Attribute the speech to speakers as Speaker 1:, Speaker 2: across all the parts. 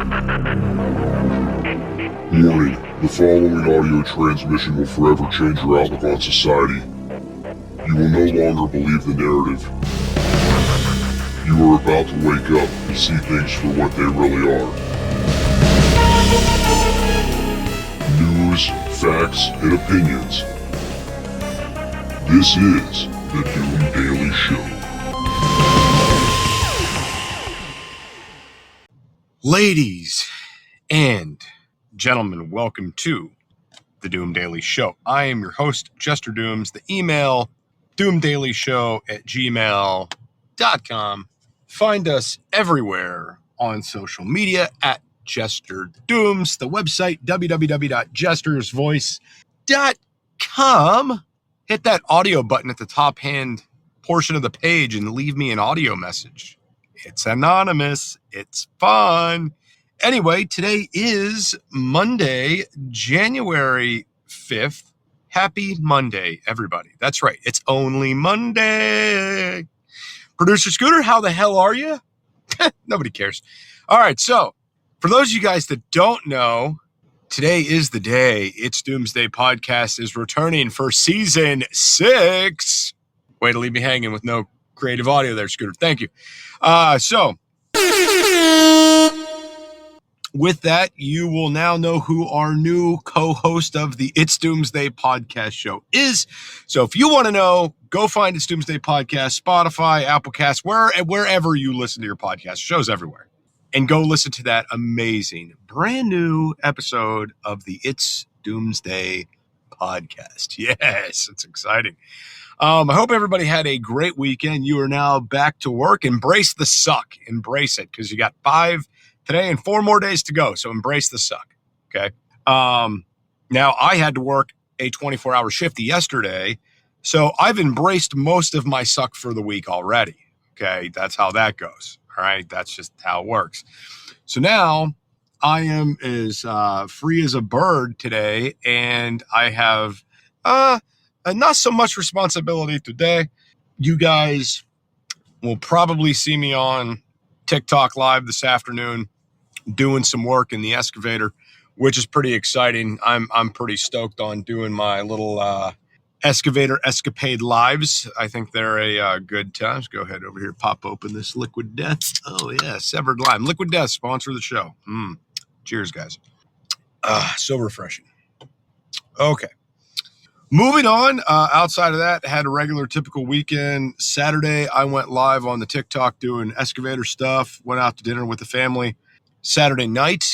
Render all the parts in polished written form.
Speaker 1: Warning, the following audio transmission will forever change your outlook on society. You will no longer believe the narrative. You are about to wake up and see things for what they really are. News, facts, and opinions. This is the Doom Daily Show.
Speaker 2: Ladies and gentlemen, welcome to the Doom Daily Show. I am your host, Jester Dooms. The email, doomdailyshow@gmail.com. Find us everywhere on social media at Jester Dooms. The website, www.jestersvoice.com. Hit that audio button at the top hand portion of the page and leave me an audio message. It's anonymous. It's fun. Anyway, today is Monday, January 5th. Happy Monday, everybody. That's right. It's only Monday. Producer Scooter, how the hell are you? Nobody cares. All right, so for those of you guys that don't know, today is the day It's Doomsday Podcast is returning for season 6. Way to leave me hanging with no creative audio there, Scooter. Thank you. So with that, you will now know who our new co-host of the It's Doomsday Podcast show is. So if you want to know, go find It's Doomsday Podcast, Spotify, Applecast, wherever you listen to your podcast, shows everywhere. And go listen to that amazing, brand new episode of the It's Doomsday Podcast. Yes, it's exciting. I hope everybody had a great weekend. You are now back to work. Embrace the suck. Embrace it, because you got 5 today and 4 more days to go. So embrace the suck. Okay. Now I had to work a 24-hour shift yesterday, so I've embraced most of my suck for the week already. Okay. That's how that goes. All right. That's just how it works. So now I am as free as a bird today, and I have not so much responsibility today. You guys will probably see me on TikTok live this afternoon doing some work in the excavator, which is pretty exciting. I'm pretty stoked on doing my little excavator escapade lives. I think they're a good time. Let's go ahead over here, pop open this Liquid Death. Oh yeah, severed lime. Liquid Death, sponsor of the show. Cheers, guys. So refreshing. Okay. Moving on, outside of that, had a regular typical weekend. Saturday, I went live on the TikTok doing excavator stuff, went out to dinner with the family. Saturday night,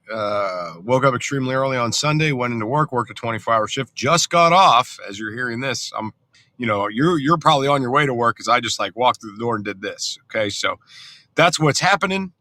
Speaker 2: woke up extremely early on Sunday, went into work, worked a 24-hour shift, just got off. As you're hearing this, you're probably on your way to work, because I just walked through the door and did this. Okay, so that's what's happening.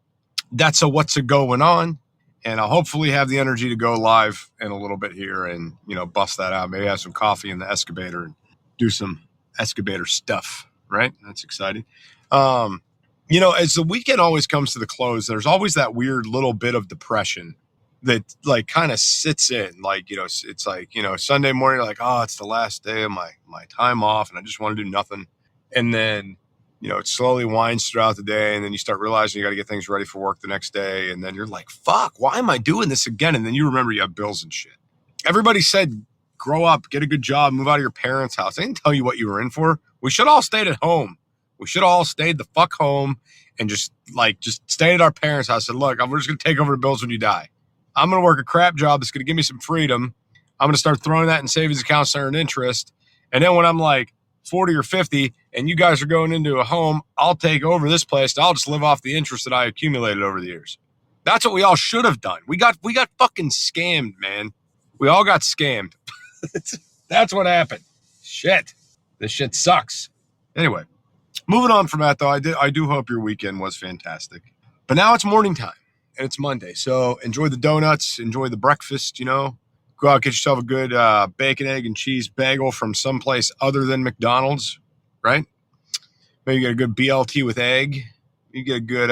Speaker 2: That's what's going on. And I'll hopefully have the energy to go live in a little bit here and, bust that out. Maybe have some coffee in the excavator and do some excavator stuff, right? That's exciting. As the weekend always comes to the close, there's always that weird little bit of depression that kind of sits in. It's Sunday morning, it's the last day of my time off and I just want to do nothing. And then, it slowly winds throughout the day, and then you start realizing you got to get things ready for work the next day, and then you're like, fuck, why am I doing this again? And then you remember you have bills and shit. Everybody said, grow up, get a good job, move out of your parents' house. They didn't tell you what you were in for. We should all stayed at home. We should all stayed the fuck home and just stay at our parents' house. And look, we're just going to take over the bills when you die. I'm going to work a crap job that's going to give me some freedom. I'm going to start throwing that in savings accounts to earn interest. And then when I'm 40 or 50 and you guys are going into a home, I'll take over this place and I'll just live off the interest that I accumulated over the years. That's what we all should have done. We got fucking scammed, man. We all got scammed. That's what happened. Shit. This shit sucks. Anyway, moving on from that though, I do hope your weekend was fantastic. But now it's morning time and it's Monday. So enjoy the donuts, enjoy the breakfast, Go out, get yourself a good bacon, egg, and cheese bagel from someplace other than McDonald's, right? Maybe get a good BLT with egg. You get a good,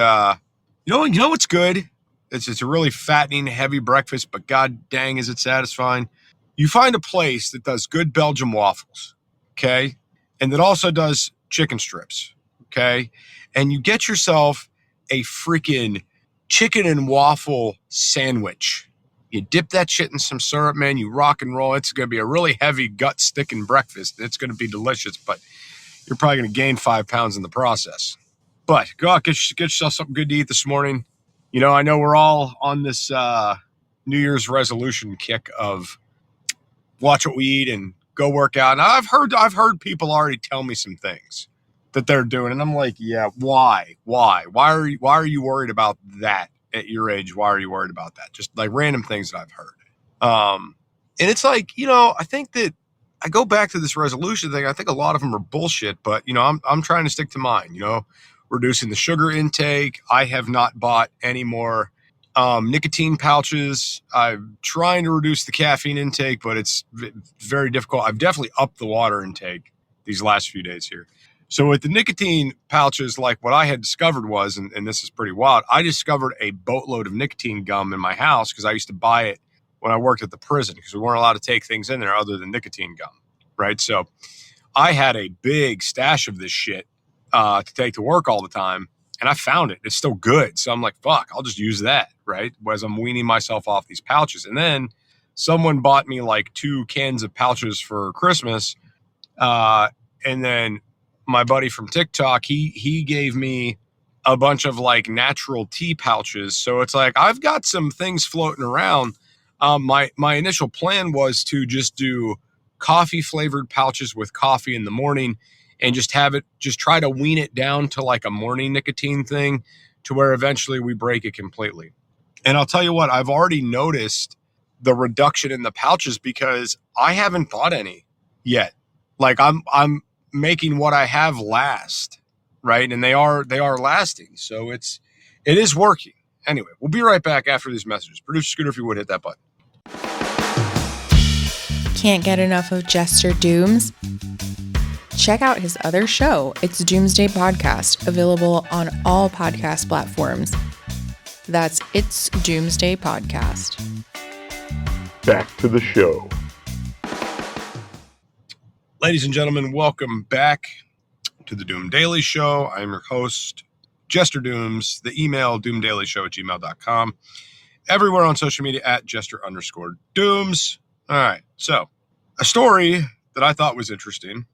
Speaker 2: you know what's good? It's a really fattening, heavy breakfast, but god dang is it satisfying. You find a place that does good Belgian waffles, okay? And that also does chicken strips, okay? And you get yourself a freaking chicken and waffle sandwich. You dip that shit in some syrup, man. You rock and roll. It's going to be a really heavy gut-sticking breakfast. It's going to be delicious, but you're probably going to gain 5 pounds in the process. But go out, get yourself something good to eat this morning. You know, I know we're all on this New Year's resolution kick of watch what we eat and go work out. And I've heard people already tell me some things that they're doing, and I'm like, yeah, why are you worried about that at your age? Why are you worried about that? Just like random things that I've heard. And it's like, you know, I think that I go back to this resolution thing. I think a lot of them are bullshit, but you know, I'm trying to stick to mine, you know, reducing the sugar intake. I have not bought any more nicotine pouches. I'm trying to reduce the caffeine intake, but it's very difficult. I've definitely upped the water intake these last few days here. So with the nicotine pouches, like what I had discovered was, and this is pretty wild, I discovered a boatload of nicotine gum in my house because I used to buy it when I worked at the prison because we weren't allowed to take things in there other than nicotine gum, right? So I had a big stash of this shit to take to work all the time, and I found it. It's still good. So I'm like, fuck, I'll just use that, right? As I'm weaning myself off these pouches. And then someone bought me like 2 cans of pouches for Christmas, and then my buddy from TikTok, he gave me a bunch of like natural tea pouches. So it's like, I've got some things floating around. My initial plan was to just do coffee flavored pouches with coffee in the morning and just try to wean it down to like a morning nicotine thing to where eventually we break it completely. And I'll tell you what, I've already noticed the reduction in the pouches because I haven't bought any yet. Like I'm making what I have last, right? And they are lasting. So it is working. Anyway, we'll be right back after these messages. Producer Scooter, if you would, hit that button.
Speaker 3: Can't get enough of Jester Dooms? Check out his other show, It's Doomsday Podcast, available on all podcast platforms. That's It's Doomsday Podcast.
Speaker 1: Back to the show.
Speaker 2: Ladies and gentlemen, welcome back to the Doom Daily Show. I'm your host, Jester Dooms. The email, doomdailyshow@gmail.com. Everywhere on social media at Jester_Dooms. All right, so a story that I thought was interesting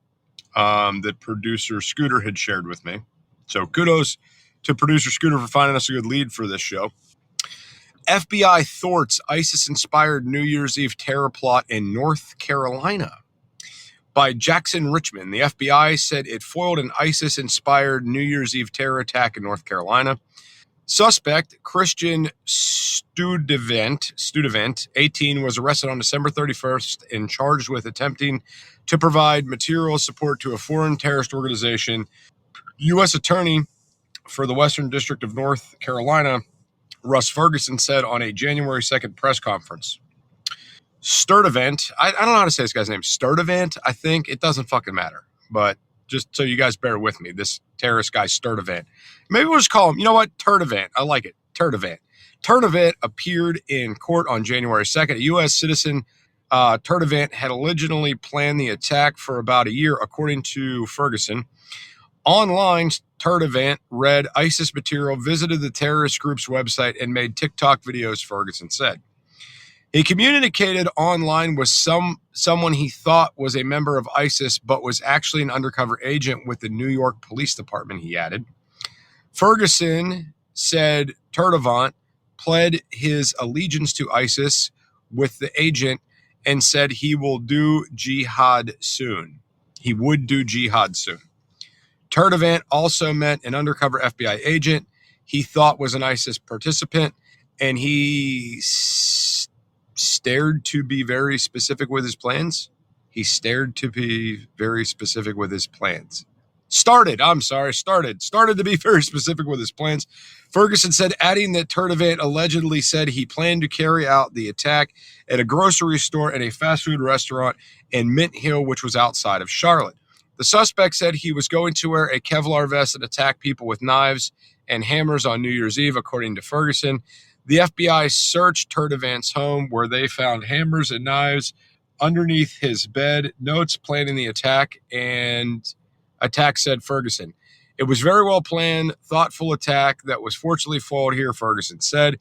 Speaker 2: that producer Scooter had shared with me. So kudos to producer Scooter for finding us a good lead for this show. FBI thwarts ISIS-inspired New Year's Eve terror plot in North Carolina. By Jackson Richmond, the FBI said it foiled an ISIS-inspired New Year's Eve terror attack in North Carolina. Suspect Christian Studevant, 18, was arrested on December 31st and charged with attempting to provide material support to a foreign terrorist organization. U.S. Attorney for the Western District of North Carolina, Russ Ferguson, said on a January 2nd press conference. Studevant, I don't know how to say this guy's name. Studevant, I think. It doesn't fucking matter. But just so you guys bear with me, this terrorist guy, Studevant. Maybe we'll just call him, you know what? Turdevant. I like it. Turdevant. Turdevant appeared in court on January 2nd. A U.S. citizen, Turdevant, had originally planned the attack for about a year, according to Ferguson. Online, Turdevant read ISIS material, visited the terrorist group's website, and made TikTok videos, Ferguson said. He communicated online with someone he thought was a member of ISIS, but was actually an undercover agent with the New York Police Department, he added. Ferguson said Turdevant pled his allegiance to ISIS with the agent and said he will do jihad soon. He would do jihad soon. Turdevant also met an undercover FBI agent he thought was an ISIS participant, and he stared to be very specific with his plans. Started to be very specific with his plans. Ferguson said, adding that Turdevant allegedly said he planned to carry out the attack at a grocery store and a fast food restaurant in Mint Hill, which was outside of Charlotte. The suspect said he was going to wear a Kevlar vest and attack people with knives and hammers on New Year's Eve, according to Ferguson. The FBI searched Turdevant's home, where they found hammers and knives underneath his bed, notes planning the attack, and attack, said Ferguson. It was very well planned, thoughtful attack that was fortunately foiled here, Ferguson said.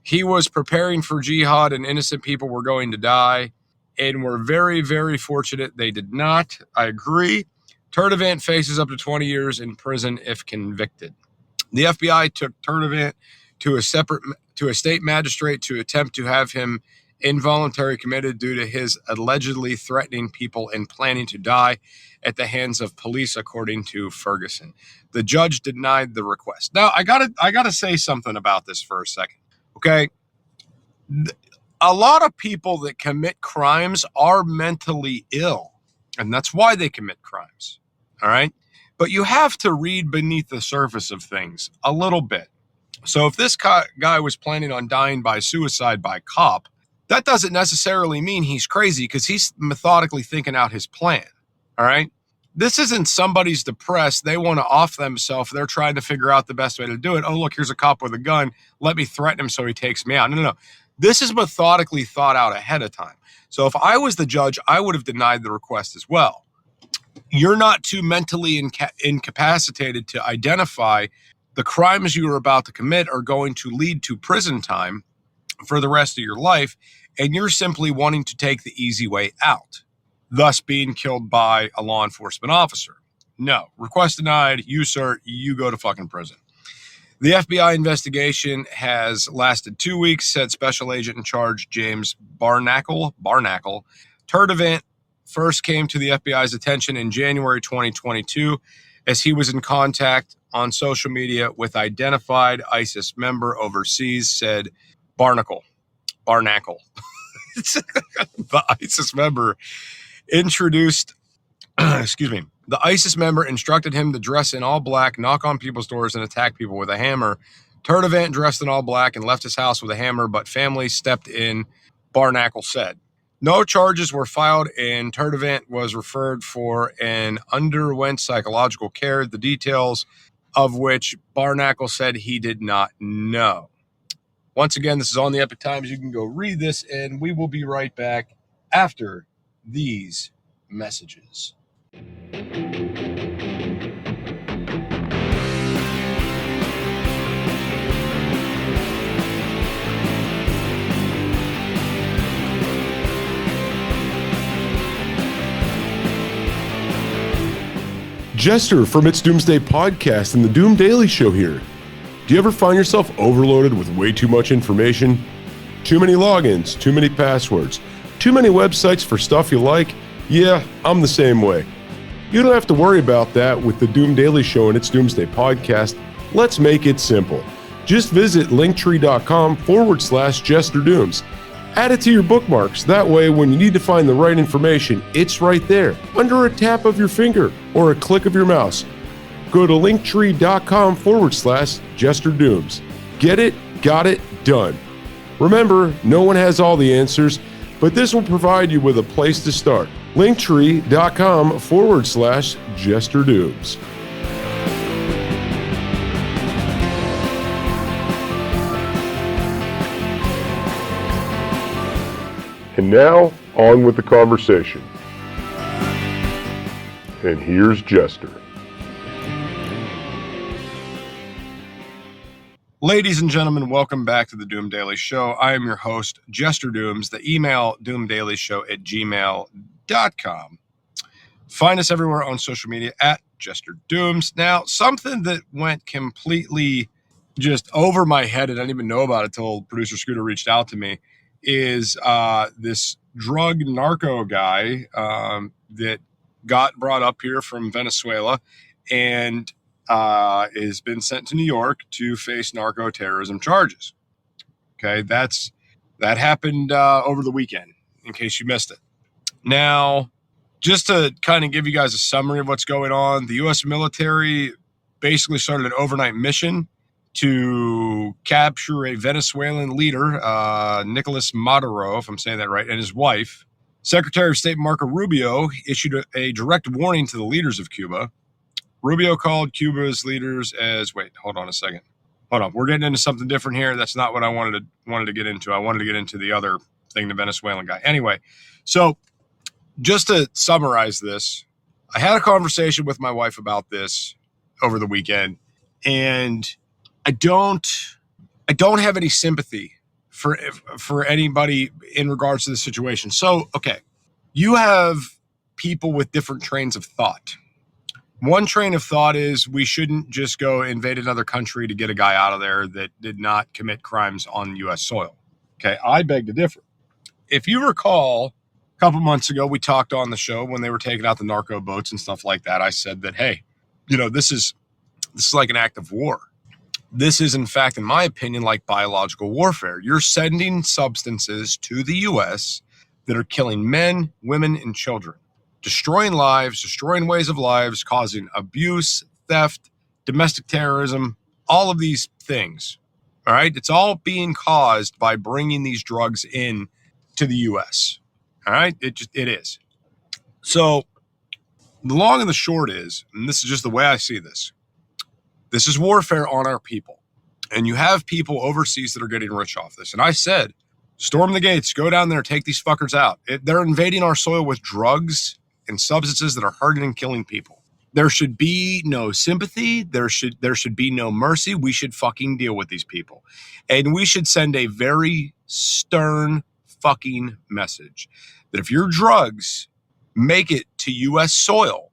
Speaker 2: He was preparing for jihad and innocent people were going to die, and we're very, very fortunate they did not. I agree. Turdivant faces up to 20 years in prison if convicted. The FBI took Turdivant to a state magistrate to attempt to have him involuntarily committed due to his allegedly threatening people and planning to die at the hands of police, according to Ferguson. The judge denied the request. Now, I gotta say something about this for a second. Okay, a lot of people that commit crimes are mentally ill, and that's why they commit crimes, all right? But you have to read beneath the surface of things a little bit. So if this guy was planning on dying by suicide by cop, that doesn't necessarily mean he's crazy because he's methodically thinking out his plan, all right? This isn't somebody's depressed. They want to off themselves. They're trying to figure out the best way to do it. Oh, look, here's a cop with a gun. Let me threaten him so he takes me out. No. This is methodically thought out ahead of time. So if I was the judge, I would have denied the request as well. You're not too mentally incapacitated to identify the crimes you are about to commit are going to lead to prison time for the rest of your life, and you're simply wanting to take the easy way out, thus being killed by a law enforcement officer. No. Request denied. You, sir, you go to fucking prison. The FBI investigation has lasted 2 weeks, said Special Agent in Charge James Barnacle. Turdivant first came to the FBI's attention in January 2022 as he was in contact on social media with identified ISIS member overseas, said Barnacle. The ISIS member The ISIS member instructed him to dress in all black, knock on people's doors, and attack people with a hammer. Turdivant dressed in all black and left his house with a hammer, but family stepped in, Barnacle said. No charges were filed, and Turdivant was referred for and underwent psychological care, the details of which Barnacle said he did not know. Once again, this is on the Epic Times. You can go read this, and we will be right back after these messages.
Speaker 1: Jester from It's Doomsday Podcast and the Doom Daily Show here. Do you ever find yourself overloaded with way too much information? Too many logins, too many passwords, too many websites for stuff you like? Yeah, I'm the same way. You don't have to worry about that with the Doom Daily Show and It's Doomsday Podcast. Let's make it simple. Just visit linktree.com/JesterDooms. Add it to your bookmarks. That way, when you need to find the right information, it's right there, under a tap of your finger or a click of your mouse. Go to linktree.com/JesterDooms. Get it, got it, done. Remember, no one has all the answers, but this will provide you with a place to start. linktree.com/JesterDooms. And now, on with the conversation. And here's Jester.
Speaker 2: Ladies and gentlemen, welcome back to the Doom Daily Show. I am your host, Jester Dooms. The email, doomdailyshow@gmail.com. Find us everywhere on social media at Jester Dooms. Now, something that went completely just over my head and I didn't even know about it until producer Scooter reached out to me is this drug narco guy that got brought up here from Venezuela and has been sent to New York to face narco terrorism charges. Okay, that happened over the weekend, in case you missed it. Now, just to kind of give you guys a summary of what's going on, the U.S. military basically started an overnight mission to capture a Venezuelan leader, Nicolas Maduro, if I'm saying that right, and his wife. Secretary of State Marco Rubio issued a direct warning to the leaders of Cuba. Rubio called Cuba's leaders as, hold on. We're getting into something different here. That's not what I wanted to get into. I wanted to get into the other thing, the Venezuelan guy. Anyway, so just to summarize this, I had a conversation with my wife about this over the weekend, and I don't have any sympathy for anybody in regards to the situation. So, okay, you have people with different trains of thought. One train of thought is we shouldn't just go invade another country to get a guy out of there that did not commit crimes on U.S. soil. Okay, I beg to differ. If you recall, a couple months ago, we talked on the show when they were taking out the narco boats and stuff like that. I said that, hey, this is like an act of war. This is, in fact, in my opinion, like biological warfare. You're sending substances to the U.S. that are killing men, women, and children, destroying lives, destroying ways of lives, causing abuse, theft, domestic terrorism, all of these things. All right. It's all being caused by bringing these drugs in to the U.S. All right. It is. So the long and the short is, and this is just the way I see this is warfare on our people. And you have people overseas that are getting rich off this. And I said, storm the gates, go down there, take these fuckers out. They're invading our soil with drugs and substances that are hurting and killing people. There should be no sympathy. There should be no mercy. We should fucking deal with these people. And we should send a very stern fucking message that if your drugs make it to U.S. soil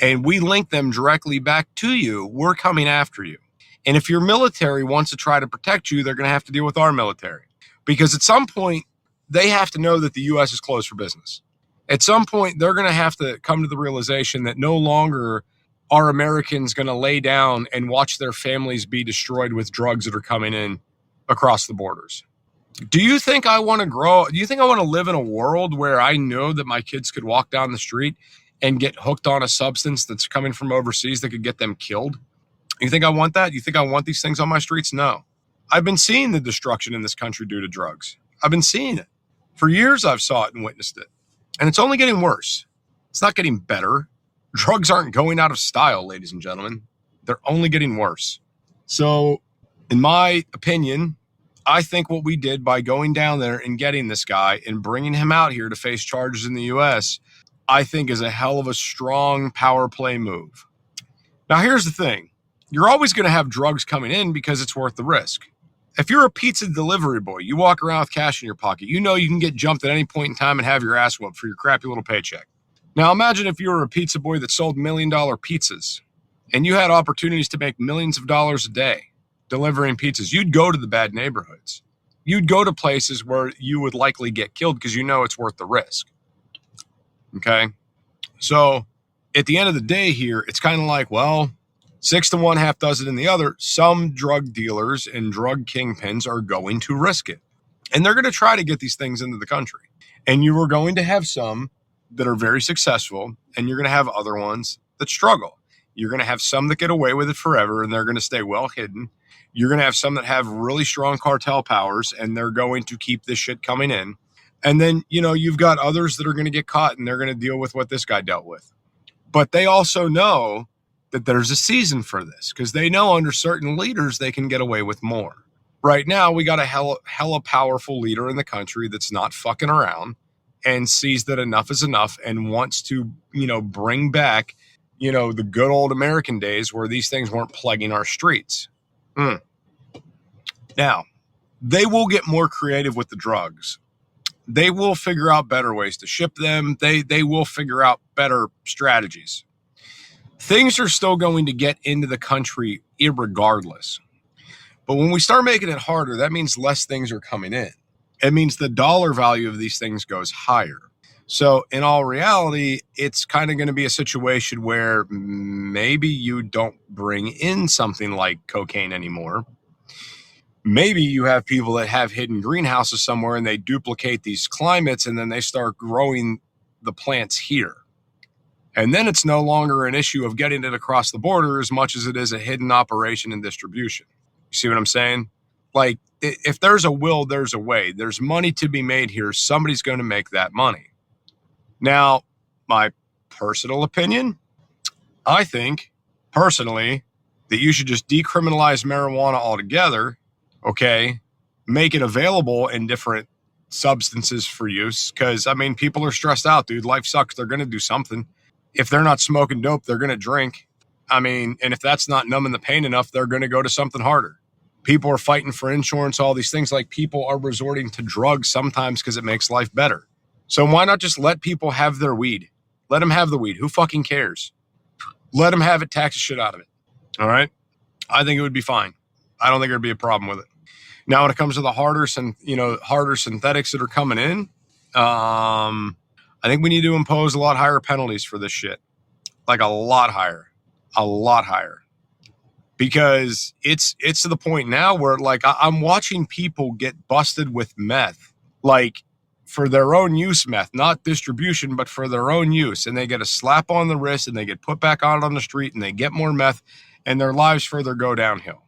Speaker 2: and we link them directly back to you, we're coming after you. And if your military wants to try to protect you, they're going to have to deal with our military. Because at some point, they have to know that the U.S. is closed for business. At some point, they're going to have to come to the realization that no longer are Americans going to lay down and watch their families be destroyed with drugs that are coming in across the borders. Do you think I want to grow? Do you think I want to live in a world where I know that my kids could walk down the street and get hooked on a substance that's coming from overseas that could get them killed? You think I want that? You think I want these things on my streets? No. I've been seeing the destruction in this country due to drugs. I've been seeing it. For years, I've saw it and witnessed it. And it's only getting worse. It's not getting better. Drugs aren't going out of style, ladies and gentlemen. They're only getting worse. So, in my opinion, I think what we did by going down there and getting this guy and bringing him out here to face charges in the U.S., I think is a hell of a strong power play move. Now, here's the thing. You're always going to have drugs coming in because it's worth the risk. If you're a pizza delivery boy, you walk around with cash in your pocket, you know you can get jumped at any point in time and have your ass whooped for your crappy little paycheck. Now imagine if you were a pizza boy that sold $1 million pizzas and you had opportunities to make millions of dollars a day delivering pizzas. You'd go to the bad neighborhoods. You'd go to places where you would likely get killed because you know it's worth the risk. Okay? So at the end of the day here, it's kind of like, well, 6 to 1, half dozen in the other. Some drug dealers and drug kingpins are going to risk it. And they're going to try to get these things into the country. And you are going to have some that are very successful, and you're going to have other ones that struggle. You're going to have some that get away with it forever, and they're going to stay well hidden. You're going to have some that have really strong cartel powers, and they're going to keep this shit coming in. And then, you've got others that are going to get caught, and they're going to deal with what this guy dealt with. But they also know that there's a season for this because they know under certain leaders they can get away with more. Right now, we got a hella powerful leader in the country that's not fucking around and sees that enough is enough and wants to, bring back, the good old American days where these things weren't plaguing our streets. Now, they will get more creative with the drugs. They will figure out better ways to ship them. They will figure out better strategies. Things are still going to get into the country irregardless. But when we start making it harder, that means less things are coming in. It means the dollar value of these things goes higher. So in all reality, it's kind of going to be a situation where maybe you don't bring in something like cocaine anymore. Maybe you have people that have hidden greenhouses somewhere and they duplicate these climates and then they start growing the plants here. And then it's no longer an issue of getting it across the border as much as it is a hidden operation and distribution. You see what I'm saying? Like, if there's a will, there's a way. There's money to be made here. Somebody's going to make that money. Now, my personal opinion, I think, personally, that you should just decriminalize marijuana altogether, okay? Make it available in different substances for use. Because, people are stressed out, dude. Life sucks. They're going to do something. If they're not smoking dope, they're going to drink. I mean, and if that's not numbing the pain enough, they're going to go to something harder. People are fighting for insurance, all these things. Like, people are resorting to drugs sometimes because it makes life better. So why not just let people have their weed? Let them have the weed. Who fucking cares? Let them have it, tax the shit out of it. All right? I think it would be fine. I don't think there'd be a problem with it. Now, when it comes to the harder synthetics that are coming in, I think we need to impose a lot higher penalties for this shit. Like a lot higher. Because it's to the point now where, like, I'm watching people get busted with meth, like, for their own use meth, not distribution, but for their own use. And they get a slap on the wrist and they get put back out on the street and they get more meth and their lives further go downhill.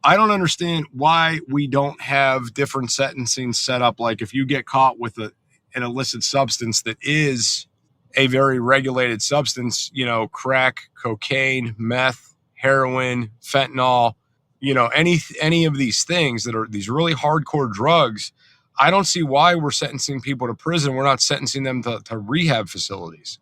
Speaker 2: I don't understand why we don't have different sentencing set up. Like, if you get caught with an illicit substance that is a very regulated substance, you know, crack, cocaine, meth, heroin, fentanyl, you know, any of these things that are these really hardcore drugs, I don't see why we're sentencing people to prison. We're not sentencing them to rehab facilities.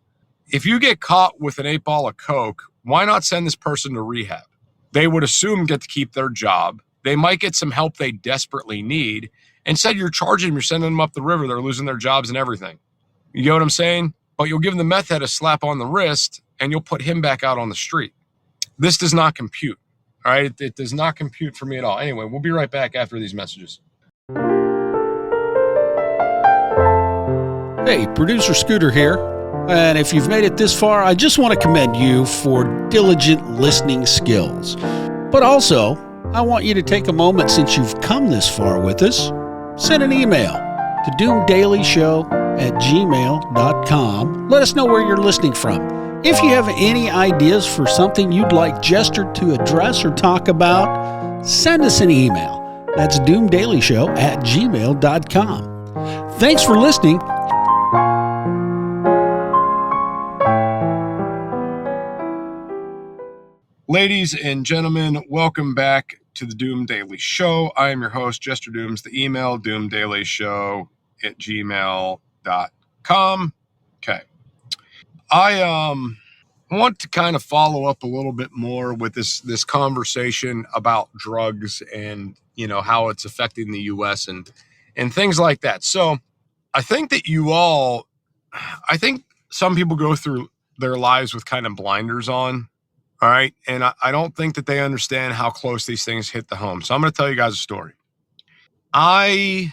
Speaker 2: If you get caught with an 8-ball of coke, why not send this person to rehab? They would assume get to keep their job. They might get some help they desperately need. Instead, you're charging them, you're sending them up the river. They're losing their jobs and everything. You get what I'm saying? But you'll give the meth head a slap on the wrist and you'll put him back out on the street. This does not compute. All right? It does not compute for me at all. Anyway, we'll be right back after these messages.
Speaker 4: Hey, producer Scooter here. And if you've made it this far, I just want to commend you for diligent listening skills. But also, I want you to take a moment, since you've come this far with us, send an email to doomdailyshow@gmail.com. Let us know where you're listening from. If you have any ideas for something you'd like Jester to address or talk about, send us an email. That's doomdailyshow@gmail.com. Thanks for listening.
Speaker 2: Ladies and gentlemen, welcome back to the Doom Daily Show. I am your host, Jester Dooms. The email, doomdailyshow@gmail.com. Okay. I want to kind of follow up a little bit more with this conversation about drugs and, you know, how it's affecting the U.S. and things like that. So I think that I think some people go through their lives with kind of blinders on. All right. And I don't think that they understand how close these things hit the home. So I'm going to tell you guys a story. I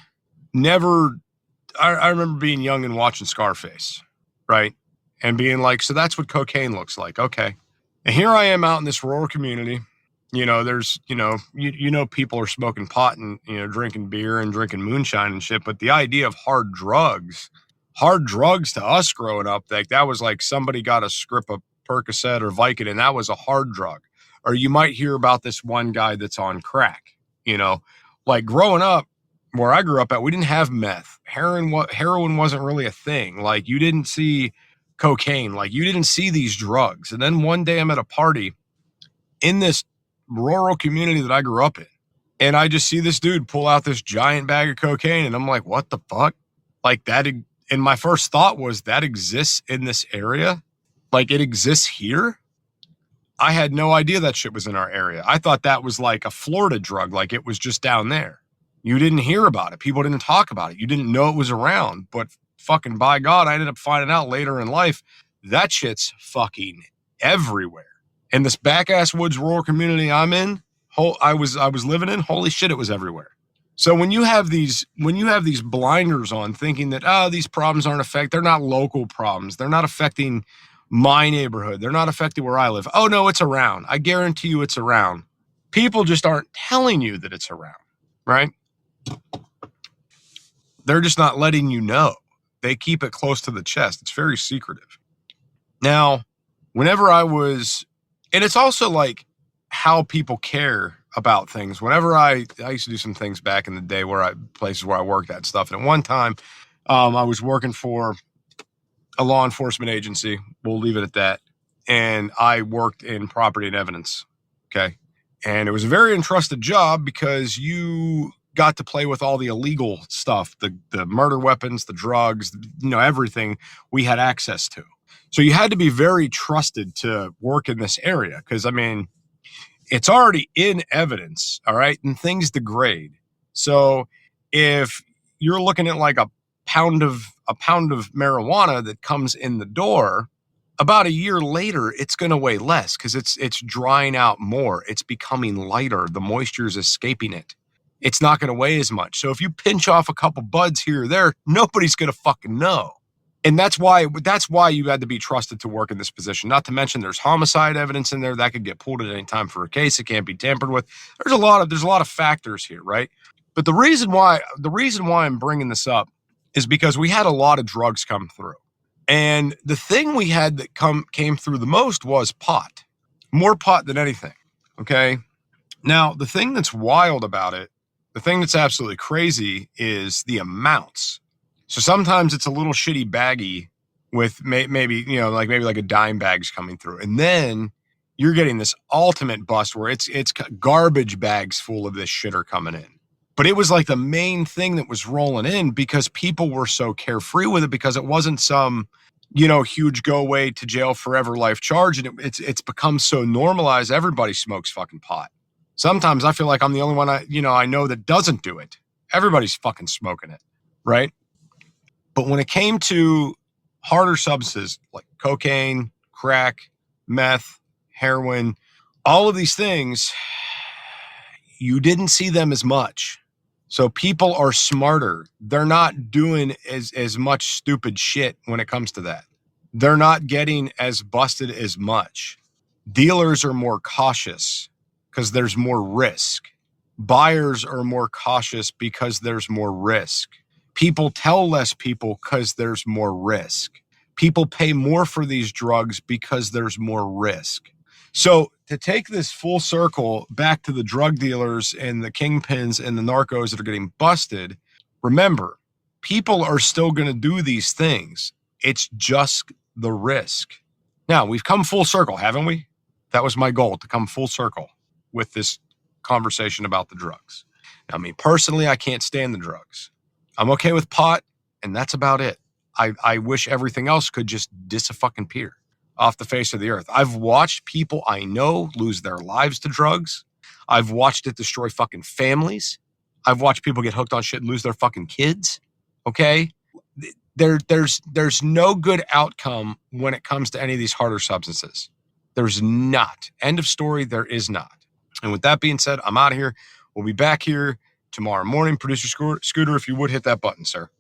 Speaker 2: remember being young and watching Scarface, right? And being like, so that's what cocaine looks like. Okay. And here I am out in this rural community. You know, there's, you know, people are smoking pot and, you know, drinking beer and drinking moonshine and shit. But the idea of hard drugs to us growing up, like that was like somebody got a script of Percocet or Vicodin, and that was a hard drug. Or you might hear about this one guy that's on crack, you know, like growing up where I grew up at, we didn't have meth. Heroin wasn't really a thing. Like, you didn't see cocaine, like you didn't see these drugs. And then one day I'm at a party in this rural community that I grew up in, and I just see this dude pull out this giant bag of cocaine, and I'm like, what the fuck? Like that. And my first thought was, that exists in this area? Like, it exists here? I had no idea that shit was in our area. I thought that was like a Florida drug, like it was just down there. You didn't hear about it. People didn't talk about it. You didn't know it was around. But fucking by God, I ended up finding out later in life that shit's fucking everywhere. In this back-ass woods rural community I'm in, I was living in, holy shit, it was everywhere. So when you have these blinders on, thinking that, these problems they're not local problems. They're not affecting my neighborhood. They're not affecting where I live. Oh no, it's around. I guarantee you it's around. People just aren't telling you that it's around, right? They're just not letting you know. They keep it close to the chest. It's very secretive. Now, whenever and it's also like how people care about things. Whenever I used to do some things back in the day places where I worked at stuff. And at one time, I was working for a law enforcement agency. We'll leave it at that. And I worked in property and evidence. Okay. And it was a very entrusted job because you got to play with all the illegal stuff, the murder weapons, the drugs, you know, everything we had access to. So you had to be very trusted to work in this area because, I mean, it's already in evidence, all right? And things degrade. So if you're looking at like a pound of marijuana that comes in the door, about a year later, it's going to weigh less because it's drying out more. It's becoming lighter. The moisture is escaping it. It's not going to weigh as much. So if you pinch off a couple buds here or there, nobody's going to fucking know. And that's why you had to be trusted to work in this position. Not to mention there's homicide evidence in there that could get pulled at any time for a case. It can't be tampered with. There's a lot of factors here, right? But the reason why I'm bringing this up is because we had a lot of drugs come through. And the thing we had that came through the most was pot. More pot than anything, okay? Now, the thing that's wild about it, the thing that's absolutely crazy is the amounts. So sometimes it's a little shitty baggie with maybe like a dime bag's coming through. And then you're getting this ultimate bust where it's garbage bags full of this shit are coming in. But it was like the main thing that was rolling in because people were so carefree with it because it wasn't some, huge go away to jail forever life charge. And it's become so normalized. Everybody smokes fucking pot. Sometimes I feel like I'm the only one I know that doesn't do it. Everybody's fucking smoking it, right? But when it came to harder substances like cocaine, crack, meth, heroin, all of these things, you didn't see them as much. So people are smarter. They're not doing as much stupid shit when it comes to that. They're not getting as busted as much. Dealers are more cautious because there's more risk. Buyers are more cautious because there's more risk. People tell less people because there's more risk. People pay more for these drugs because there's more risk. So to take this full circle back to the drug dealers and the kingpins and the narcos that are getting busted, remember, people are still going to do these things. It's just the risk. Now, we've come full circle, haven't we? That was my goal, to come full circle with this conversation about the drugs. Now, me personally, I can't stand the drugs. I'm okay with pot, and that's about it. I wish everything else could just disappear off the face of the earth. I've watched people I know lose their lives to drugs. I've watched it destroy fucking families. I've watched people get hooked on shit and lose their fucking kids. Okay? There's no good outcome when it comes to any of these harder substances. There's not. End of story, there is not. And with that being said, I'm out of here. We'll be back here tomorrow morning. Producer Scooter, if you would hit that button, sir.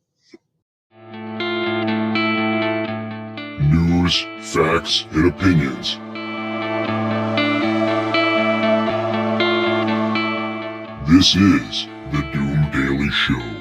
Speaker 1: News, facts, and opinions. This is the Doom Daily Show.